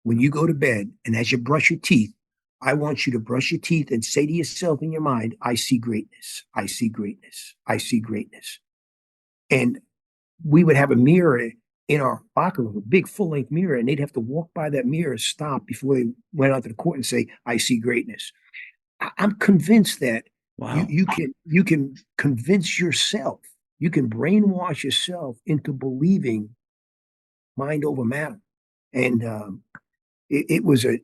when you go to bed and as you brush your teeth, I want you to brush your teeth and say to yourself in your mind, I see greatness. I see greatness. I see greatness. And we would have a mirror in our locker room, a big full-length mirror, and they'd have to walk by that mirror, stop before they went out to the court and say, I see greatness. I'm convinced that you can convince yourself, you can brainwash yourself into believing mind over matter. And it was a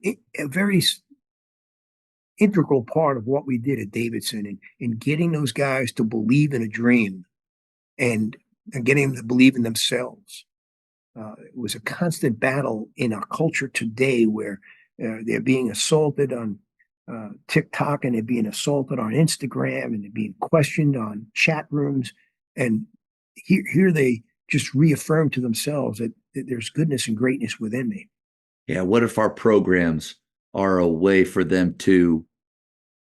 very integral part of what we did at Davidson in getting those guys to believe in a dream and getting them to believe in themselves. It was a constant battle in our culture today where they're being assaulted on TikTok and they're being assaulted on Instagram and they're being questioned on chat rooms. And here they just reaffirm to themselves that there's goodness and greatness within me. Yeah. What if our programs are a way for them to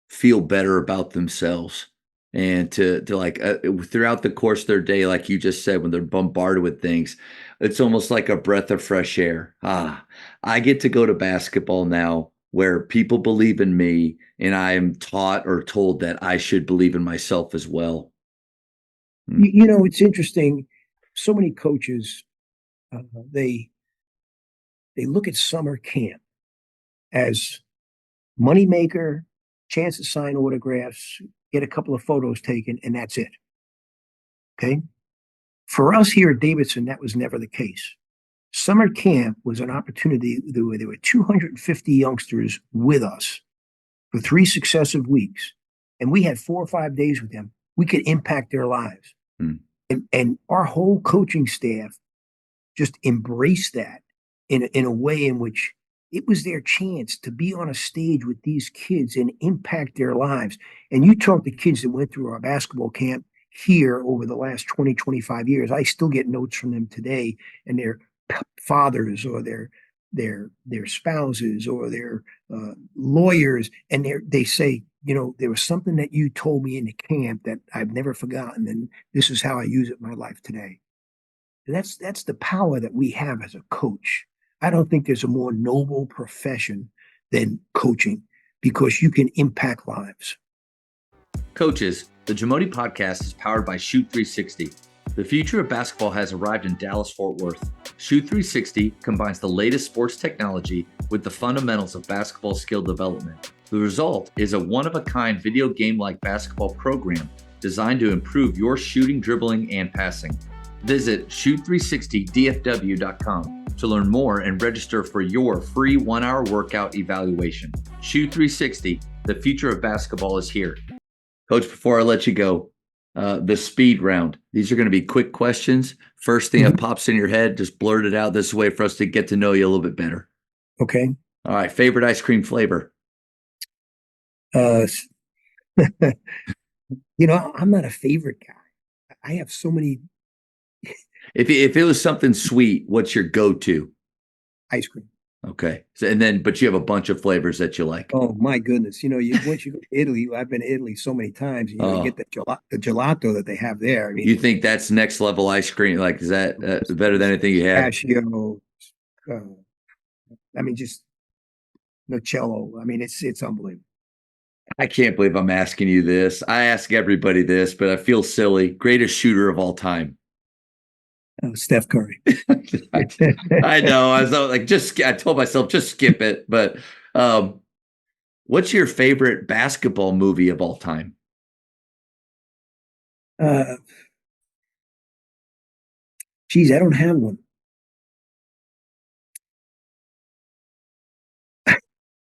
feel better about themselves and to like throughout the course of their day, like you just said, when they're bombarded with things, it's almost like a breath of fresh air. I get to go to basketball now where people believe in me and I am taught or told that I should believe in myself as well. You know, it's interesting. So many coaches, they look at summer camp as moneymaker, chance to sign autographs, get a couple of photos taken, and that's it. Okay. For us here at Davidson, that was never the case. Summer camp was an opportunity where there were 250 youngsters with us for 3 successive weeks. And we had 4 or 5 days with them. We could impact their lives. And our whole coaching staff just embraced that in a way in which it was their chance to be on a stage with these kids and impact their lives. And you talk to kids that went through our basketball camp here over the last 20, 25 years. I still get notes from them today, and their fathers or their spouses or their lawyers, and they say, you know, there was something that you told me in the camp that I've never forgotten, and this is how I use it in my life today. And that's the power that we have as a coach. I don't think there's a more noble profession than coaching because you can impact lives. Coaches, the Jamodi podcast is powered by Shoot 360. The future of basketball has arrived in Dallas-Fort Worth. Shoot 360 combines the latest sports technology with the fundamentals of basketball skill development. The result is a one-of-a-kind video game-like basketball program designed to improve your shooting, dribbling, and passing. Visit shoot360dfw.com to learn more and register for your free 1-hour workout evaluation. Shoot 360, the future of basketball is here. Coach, before I let you go, the speed round. These are going to be quick questions. First thing that pops in your head, just blurt it out. This is a way for us to get to know you a little bit better. Okay. All right. Favorite ice cream flavor? You know, I'm not a favorite guy. I have so many. If it was something sweet, what's your go-to? Ice cream. Okay. So, but you have a bunch of flavors that you like. Oh my goodness! Once you go to Italy, I've been to Italy so many times. You Oh, get the gelato that they have there. I mean, you think that's next level ice cream? Like, is that better than anything you had? pistachio. Uh, I mean, just Nocello. I mean, it's unbelievable. I can't believe I'm asking you this. I ask everybody this, but I feel silly. Greatest shooter of all time. Steph Curry. I know. I was like, I told myself, just skip it. But what's your favorite basketball movie of all time? Uh, Geez, I don't have one.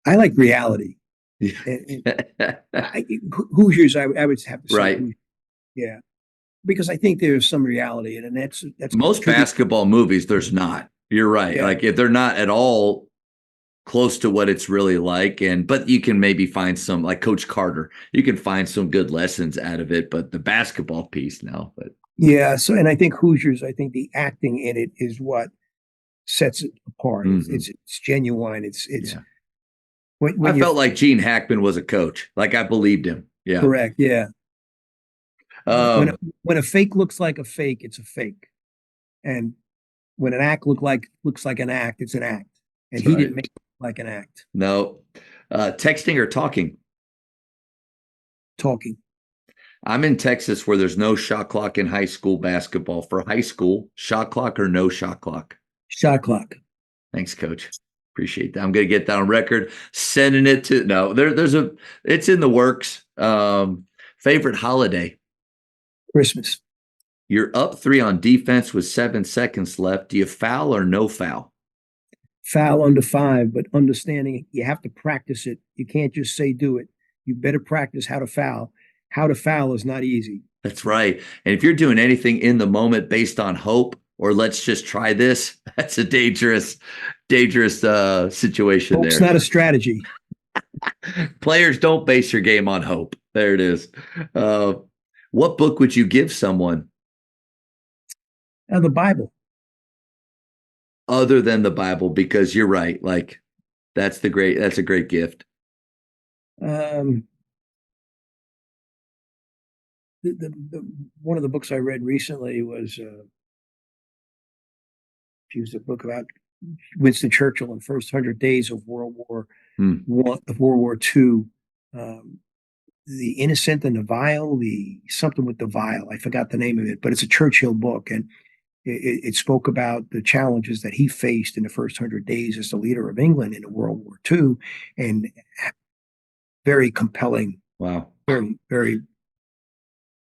I like reality. Hoosiers, I would have to say Right. Hoosiers. Yeah, because I think there's some reality in it, and that's Most basketball movies, there's not. You're right. Yeah. Like if they're not at all close to what it's really like, but you can maybe find some, like Coach Carter, you can find some good lessons out of it, but the basketball piece, no. But yeah, so and I think Hoosiers, I think the acting in it is what sets it apart. It's genuine. It's yeah. when I felt like Gene Hackman was a coach. Like I believed him. Yeah. correct. Yeah. When a fake looks like a fake, it's a fake, and when an act looks like an act, it's an act, and he didn't make it like an act. No. Texting or talking? Talking. I'm in Texas where there's no shot clock in high school basketball. For high school, shot clock or no shot clock? Shot clock. Thanks, Coach. Appreciate that. I'm going to get that on record. Sending it to it's in the works. Favorite holiday? Christmas. You're up 3 on defense with 7 seconds left. Do you foul or no foul? Foul under 5, but understanding you have to practice it. You can't just say do it. You better practice how to foul. How to foul is not easy. That's right. And if you're doing anything in the moment based on hope or let's just try this, that's a dangerous situation. Hope's there. Not a strategy. Players don't base your game on hope. There it is. What book would you give someone? The Bible. Other than the Bible, because you're right. Like that's a great gift. One of the books I read recently was a book about Winston Churchill in the first 100 days of World War II. The Innocent and the Vile, something with the Vile. I forgot the name of it, but it's a Churchill book, and it spoke about the challenges that he faced in the first 100 days as the leader of England in World War II, and very compelling. Wow. Very, very.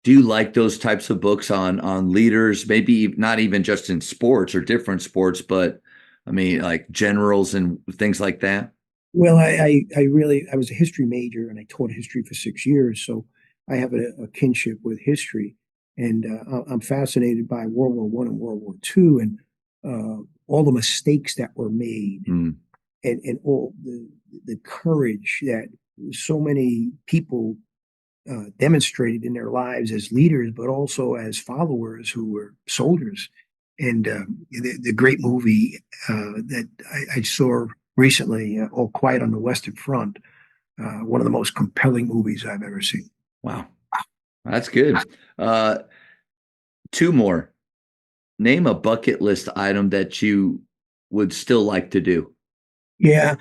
Do you like those types of books on leaders, maybe not even just in sports or different sports, but I mean, like generals and things like that? Well, I was a history major and I taught history for 6 years. So I have a kinship with history, and I'm fascinated by World War I and World War II and all the mistakes that were made and all the courage that so many people demonstrated in their lives as leaders, but also as followers who were soldiers. And the great movie that I saw recently, All Quiet on the Western Front, one of the most compelling movies I've ever seen. Wow. That's good. 2 more. Name a bucket list item that you would still like to do. Yeah,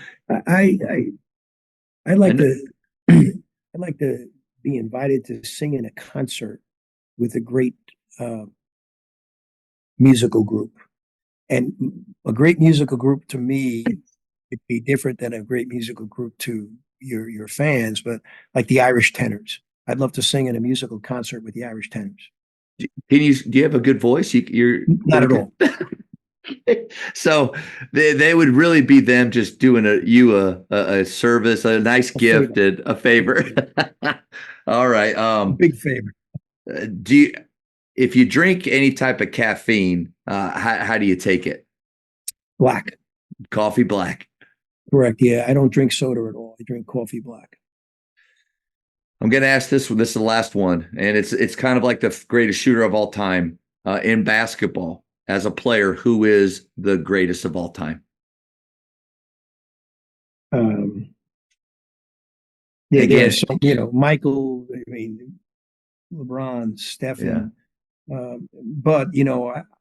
I like to I'd like to be invited to sing in a concert with a great musical group. And a great musical group to me would be different than a great musical group to your fans, but like the Irish Tenors. I'd love to sing in a musical concert with the Irish Tenors. Do you have a good voice? You're not at all. So they would really be them just doing a service, a nice gift, and a favor. All right. Big favor. If you drink any type of caffeine, how do you take it? Black. Coffee black. Correct. Yeah, I don't drink soda at all. I drink coffee black. I'm going to ask this one. This is the last one, and it's kind of like the greatest shooter of all time in basketball. As a player, who is the greatest of all time? Um, yeah, there are Again, some, Michael, I mean, LeBron, yeah, Stephen, but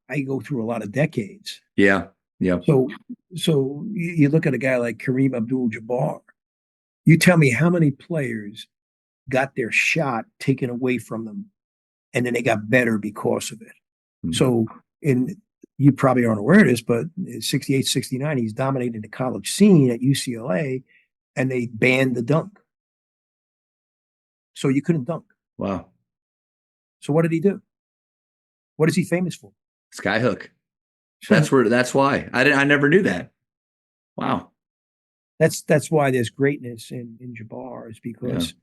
I go through a lot of decades. yeah, yeah. So, so you look at a guy like Kareem Abdul-Jabbar. You tell me how many players got their shot taken away from them, and then they got better because of it. Mm. So, in you probably aren't aware of this, but in 68, 69, he's dominating the college scene at UCLA, and they banned the dunk. So you couldn't dunk. Wow. So what did he do? What is he famous for? Skyhook. That's why. I never knew that. Wow. That's why there's greatness in Jabbar, is because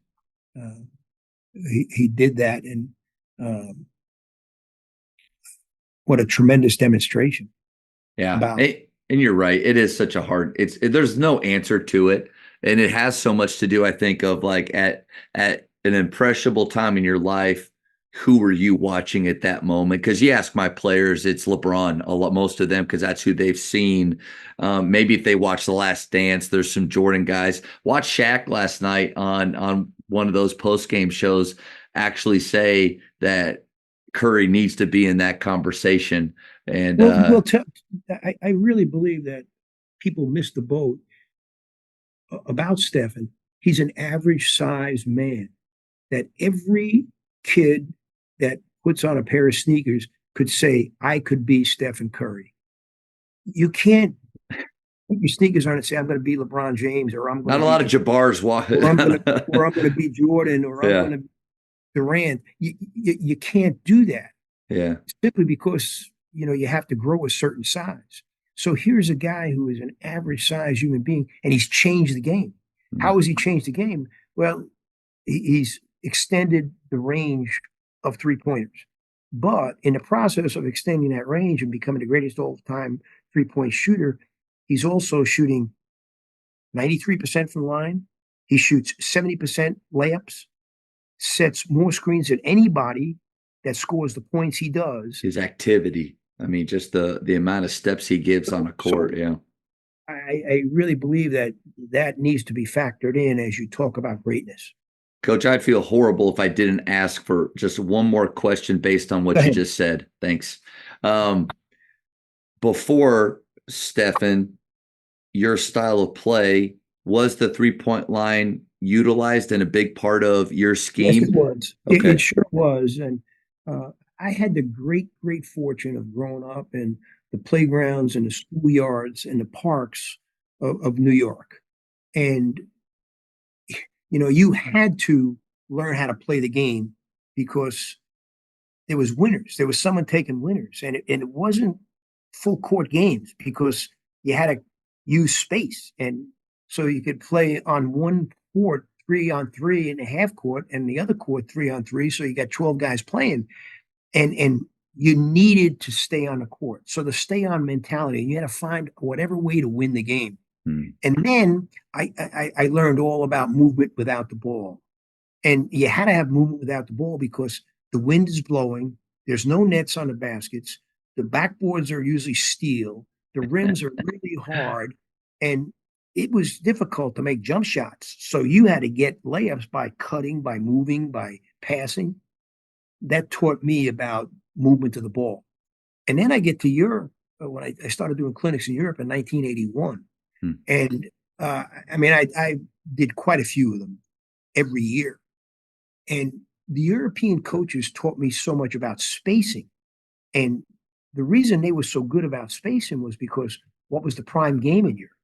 he did that, and um, what a tremendous demonstration. Yeah. About And you're right. It is such a hard, there's no answer to it. And it has so much to do, I think, of like at an impressionable time in your life, who were you watching at that moment? Because you ask my players, it's LeBron, a lot, most of them, because that's who they've seen. Maybe if they watch The Last Dance, there's some Jordan guys. Watch Shaq last night on one of those post game shows actually say that Curry needs to be in that conversation. And I really believe that people miss the boat about Stephen. He's an average sized man that every kid that puts on a pair of sneakers could say, I could be Stephen Curry. You can't put your sneakers on and say, I'm going to be LeBron James, or I'm going not to a be lot of Jabars or I'm going to be Jordan, or I'm yeah. going to be Durant. You can't do that. Yeah. Simply because you have to grow a certain size. So here's a guy who is an average size human being, and he's changed the game. How has he changed the game? Well, he's extended the range of 3-pointers. But in the process of extending that range and becoming the greatest all-time 3-point shooter, he's also shooting 93% from the line. He shoots 70% layups, sets more screens than anybody that scores the points he does. His activity. I mean, just the amount of steps he gives on a court. So yeah. I really believe that needs to be factored in as you talk about greatness. Coach, I'd feel horrible if I didn't ask for just one more question based on what you just said. Thanks. Before, Stephen, your style of play, was the 3-point line utilized in a big part of your scheme? Yes, it was. Okay. It sure was. And I had the great fortune of growing up in the playgrounds and the schoolyards and the parks of New York. And, you had to learn how to play the game because there was winners. There was someone taking winners. And it wasn't full court games because you had to use space. And so you could play on one court 3-on-3 in the half court, and the other court 3-on-3. So you got 12 guys playing, and you needed to stay on the court. So the stay on mentality, you had to find whatever way to win the game. And then I learned all about movement without the ball. And you had to have movement without the ball because the wind is blowing. There's no nets on the baskets. The backboards are usually steel. The rims are really hard. And it was difficult to make jump shots. So you had to get layups by cutting, by moving, by passing. That taught me about movement to the ball. And then I get to Europe when I started doing clinics in Europe in 1981. And I mean, I did quite a few of them every year. And the European coaches taught me so much about spacing. And the reason they were so good about spacing was because what was the prime game in Europe?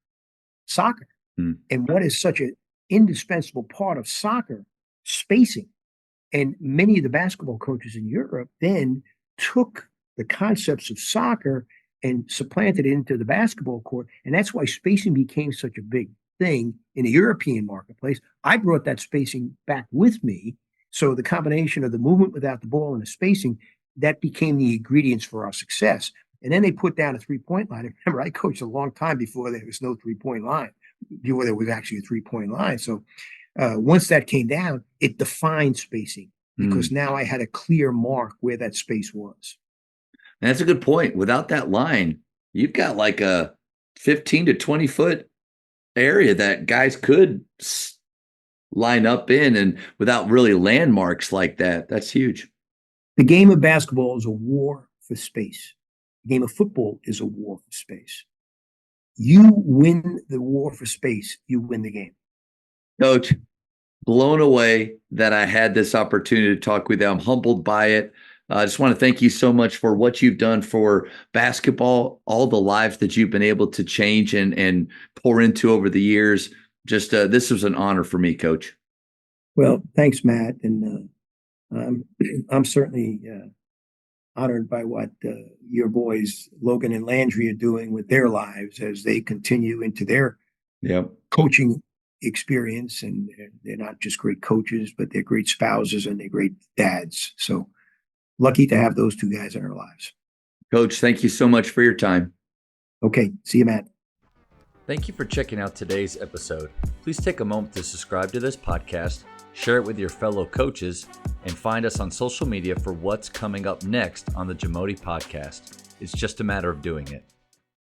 Soccer. And what is such an indispensable part of soccer? Spacing. And many of the basketball coaches in Europe then took the concepts of soccer and supplanted it into the basketball court. And that's why spacing became such a big thing in the European marketplace. I brought that spacing back with me. So the combination of the movement without the ball and the spacing, that became the ingredients for our success. And then they put down a 3-point line. Remember, I coached a long time before there was no 3-point line, before there was actually a 3-point line. So once that came down, it defined spacing because now I had a clear mark where that space was. And that's a good point. Without that line, you've got like a 15 to 20 foot area that guys could line up in, and without really landmarks like that. That's huge. The game of basketball is a war for space. The game of football is a war for space. You win the war for space, you win the game. Coach, blown away that I had this opportunity to talk with you. I'm humbled by it. I just want to thank you so much for what you've done for basketball, all the lives that you've been able to change and pour into over the years. Just this was an honor for me, Coach. Well, thanks, Matt. And I'm certainly honored by what your boys, Logan and Landry, are doing with their lives as they continue into their coaching experience. And they're not just great coaches, but they're great spouses and they're great dads. So lucky to have those two guys in our lives. Coach, thank you so much for your time. Okay. See you, Matt. Thank you for checking out today's episode. Please take a moment to subscribe to this podcast, share it with your fellow coaches, and find us on social media for what's coming up next on the Jamodi Podcast. It's just a matter of doing it.